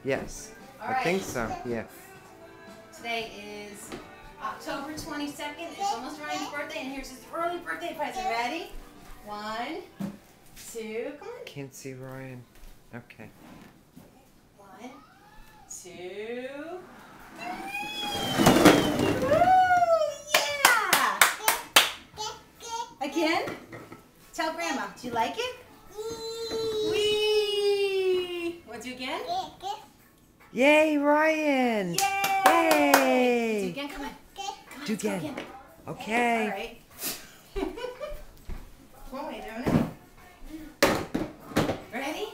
Yes. All I right. think so. Yeah. Today is October 22nd. It's almost Ryan's birthday, and here's his early birthday present. Ready? 1, 2, come on. Can't see Ryan. Okay. 1, 2. Woo! Yeah! Again? Tell Grandma, do you like it? Wee! Want to do again? Yay, Ryan! Yay! Yay! Do again, come on. Come on, Do let's go again. Okay. All right. One way, doing it. Ready?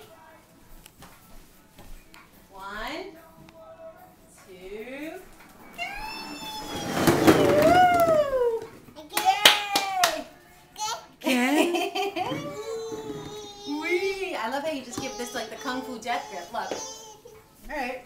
1, 2. Woo! Yay! Wee! I love how you just give this like the Kung Fu death grip. Look. All right.